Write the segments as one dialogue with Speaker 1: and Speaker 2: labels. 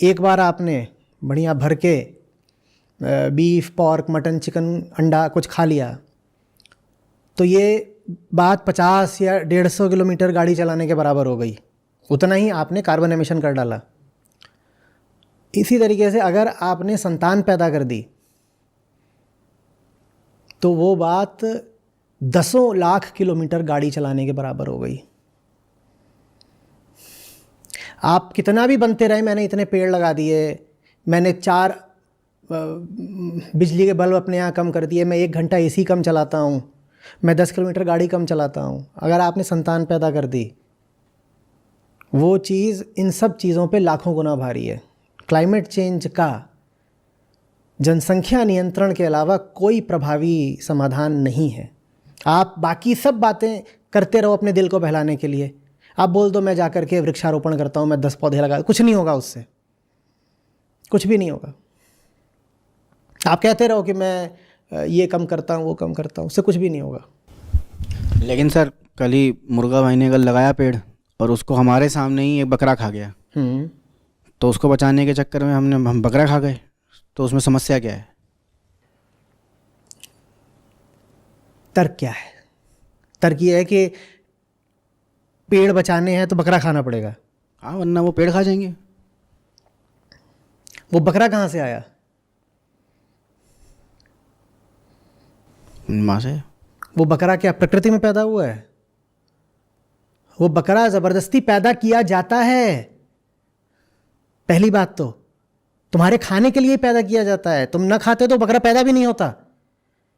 Speaker 1: एक बार आपने बढ़िया भर के बीफ, पॉर्क, मटन, चिकन, अंडा कुछ खा लिया तो ये बात 50 या 150 किलोमीटर गाड़ी चलाने के बराबर हो गई। उतना ही आपने कार्बन एमिशन कर डाला। इसी तरीके से अगर आपने संतान पैदा कर दी तो वो बात 10 लाख किलोमीटर गाड़ी चलाने के बराबर हो गई। आप कितना भी बनते रहे, मैंने इतने पेड़ लगा दिए, मैंने 4 बिजली के बल्ब अपने यहाँ कम कर दिए, मैं 1 घंटा एसी कम चलाता हूँ, मैं 10 किलोमीटर गाड़ी कम चलाता हूँ, अगर आपने संतान पैदा कर दी वो चीज़ इन सब चीज़ों पे लाखों गुना भारी है। क्लाइमेट चेंज का जनसंख्या नियंत्रण के अलावा कोई प्रभावी समाधान नहीं है। आप बाकी सब बातें करते रहो अपने दिल को बहलाने के लिए। आप बोल दो मैं जाकर के वृक्षारोपण करता हूँ, मैं 10 पौधे लगा, कुछ नहीं होगा, उससे कुछ भी नहीं होगा। आप कहते रहो कि मैं ये कम करता हूँ, वो कम करता हूँ, उससे कुछ भी नहीं होगा।
Speaker 2: लेकिन सर कल ही मुर्गा भाई ने कल लगाया पेड़ और उसको हमारे सामने ही एक बकरा खा गया। तो उसको बचाने के चक्कर में हम बकरा खा गए, तो उसमें समस्या क्या है?
Speaker 1: तर्क क्या है? तर्क ये है कि पेड़ बचाने हैं तो बकरा खाना पड़ेगा।
Speaker 2: हाँ, वरना वो पेड़ खा जाएंगे।
Speaker 1: वो बकरा कहाँ से आया?
Speaker 2: माँ से।
Speaker 1: वो बकरा क्या प्रकृति में पैदा हुआ है? वो बकरा ज़बरदस्ती पैदा किया जाता है। पहली बात तो तुम्हारे खाने के लिए पैदा किया जाता है। तुम ना खाते तो बकरा पैदा भी नहीं होता।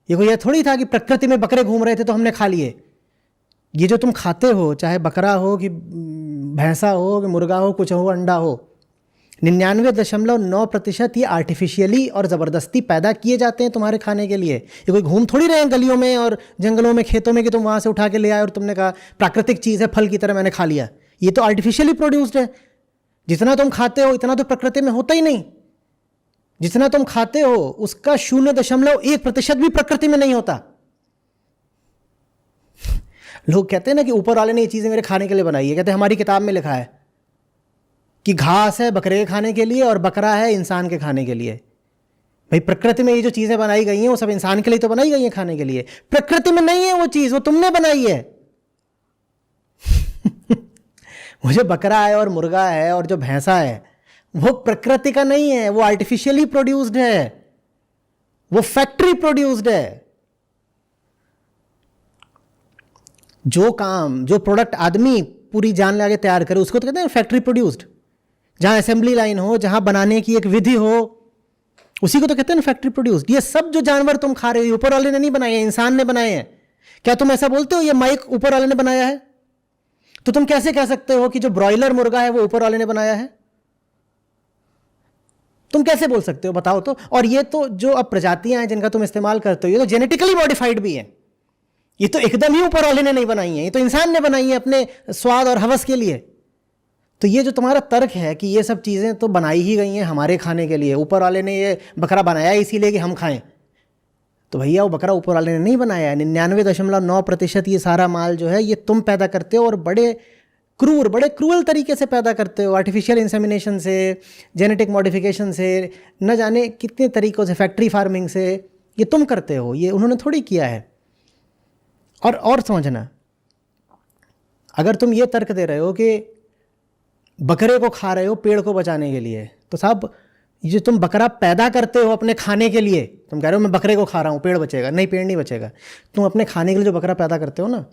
Speaker 1: ये कोई थोड़ी था कि प्रकृति में बकरे घूम रहे थे तो हमने खा लिए। ये जो तुम खाते हो, चाहे बकरा हो कि भैंसा हो कि मुर्गा हो, कुछ हो, अंडा हो, 99.9% ये आर्टिफिशियली और ज़बरदस्ती पैदा किए जाते हैं तुम्हारे खाने के लिए। ये कोई घूम थोड़ी रहे हैं गलियों में और जंगलों में, खेतों में कि तुम वहाँ से उठा के ले आए और तुमने कहा प्राकृतिक चीज़ है, फल की तरह मैंने खा लिया। ये तो आर्टिफिशियली प्रोड्यूस्ड है। जितना तुम खाते हो इतना तो प्रकृति में होता ही नहीं। जितना तुम खाते हो उसका 0.1% भी प्रकृति में नहीं होता। लोग कहते हैं ना कि ऊपर वाले ने ये चीज़ें मेरे खाने के लिए बनाई है। कहते हैं हमारी किताब में लिखा है कि घास है बकरे के खाने के लिए और बकरा है इंसान के खाने के लिए। भाई प्रकृति में ये जो चीज़ें बनाई गई हैं वो सब इंसान के लिए तो बनाई गई हैं खाने के लिए। प्रकृति में नहीं है वो चीज़, वो तुमने बनाई है। वो जो बकरा है और मुर्गा है और जो भैंसा है वो प्रकृति का नहीं है, वो आर्टिफिशियली प्रोड्यूस्ड है, वो फैक्ट्री प्रोड्यूस्ड है। जो काम, जो प्रोडक्ट आदमी पूरी जान लगा के तैयार करे उसको तो कहते हैं फैक्ट्री प्रोड्यूस्ड। जहाँ असेंबली लाइन हो, जहाँ बनाने की एक विधि हो, उसी को तो कहते हैं फैक्ट्री प्रोड्यूस्ड। ये सब जो जानवर तुम खा रहे हो ऊपर वाले ने नहीं बनाए हैं, इंसान ने बनाए हैं। क्या तुम ऐसा बोलते हो ये माइक ऊपर वाले ने बनाया है? तो तुम कैसे कह सकते हो कि जो ब्रॉयलर मुर्गा है वो ऊपर वाले ने बनाया है? तुम कैसे बोल सकते हो, बताओ तो। और ये तो जो अब प्रजातियां हैं जिनका तुम इस्तेमाल करते हो ये तो जेनेटिकली मॉडिफाइड भी है। ये तो एकदम ही ऊपर वाले ने नहीं बनाई है, ये तो इंसान ने बनाई है अपने स्वाद और हवस के लिए। तो ये जो तुम्हारा तर्क है कि ये सब चीज़ें तो बनाई ही गई हैं हमारे खाने के लिए, ऊपर वाले ने ये बकरा बनाया इसीलिए कि हम खाएं, तो भैया वो बकरा ऊपर वाले ने नहीं बनाया है। 99.9% ये सारा माल जो है ये तुम पैदा करते हो और बड़े क्रूअल तरीके से पैदा करते हो। आर्टिफिशियल इंसेमिनेशन से, जेनेटिक मॉडिफिकेशन से, न जाने कितने तरीक़ों से, फैक्ट्री फार्मिंग से ये तुम करते हो, ये उन्होंने थोड़ी किया है। और समझना, अगर तुम ये तर्क दे रहे हो कि बकरे को खा रहे हो पेड़ को बचाने के लिए, तो साहब ये तुम बकरा पैदा करते हो अपने खाने के लिए, तुम कह रहे हो मैं बकरे को खा रहा हूँ पेड़ बचेगा, नहीं पेड़ नहीं बचेगा। तुम अपने खाने के लिए जो बकरा पैदा करते हो ना,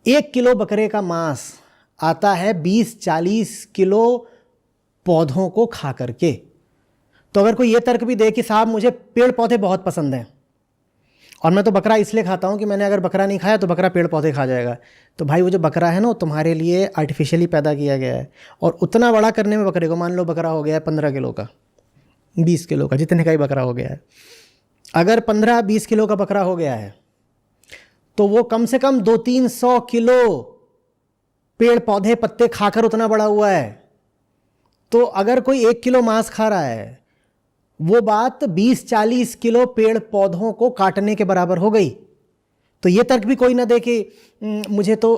Speaker 1: 1 किलो बकरे का मांस आता है 20-40 किलो पौधों को खा करके। तो अगर कोई ये तर्क भी दे कि साहब मुझे पेड़ पौधे बहुत पसंद हैं और मैं तो बकरा इसलिए खाता हूँ कि मैंने अगर बकरा नहीं खाया तो बकरा पेड़ पौधे खा जाएगा, तो भाई वो जो बकरा है ना वो तुम्हारे लिए आर्टिफिशियली पैदा किया गया है। और उतना बड़ा करने में बकरे को, मान लो बकरा हो गया है 15 किलो का, 20 किलो का, जितने का ही बकरा हो गया है, अगर 15-20 किलो का बकरा हो गया है तो वो कम से कम 200-300 किलो पेड़ पौधे पत्ते खाकर उतना बड़ा हुआ है। तो अगर कोई 1 किलो मांस खा रहा है, वो बात 20-40 किलो पेड़ पौधों को काटने के बराबर हो गई। तो ये तर्क भी कोई ना दे कि मुझे तो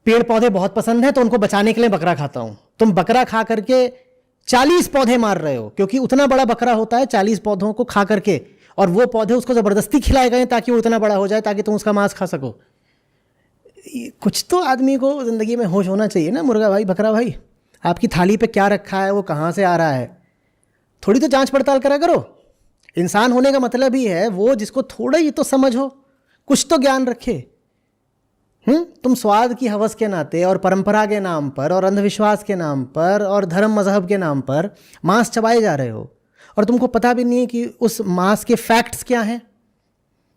Speaker 1: पेड़ पौधे बहुत पसंद है तो उनको बचाने के लिए बकरा खाता हूँ। तुम बकरा खा करके 40 पौधे मार रहे हो, क्योंकि उतना बड़ा बकरा होता है 40 पौधों को खा करके, और वो पौधे उसको ज़बरदस्ती खिलाए गए ताकि वो इतना बड़ा हो जाए, ताकि तुम उसका मांस खा सको। कुछ तो आदमी को ज़िंदगी में होश होना चाहिए ना मुर्गा भाई, बकरा भाई। आपकी थाली पे क्या रखा है, वो कहाँ से आ रहा है, थोड़ी तो जांच पड़ताल करा करो। इंसान होने का मतलब ही है वो जिसको थोड़ा ही तो समझ हो, कुछ तो ज्ञान रखे। तुम स्वाद की हवस के नाते और परंपरा के नाम पर और अंधविश्वास के नाम पर और धर्म मजहब के नाम पर मांस चबाए जा रहे हो, और तुमको पता भी नहीं है कि उस मांस के फैक्ट्स क्या हैं।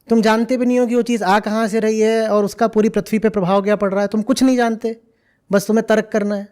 Speaker 1: तुम जानते भी नहीं हो कि वो चीज़ आ कहाँ से रही है और उसका पूरी पृथ्वी पे प्रभाव क्या पड़ रहा है। तुम कुछ नहीं जानते, बस तुम्हें तर्क करना है।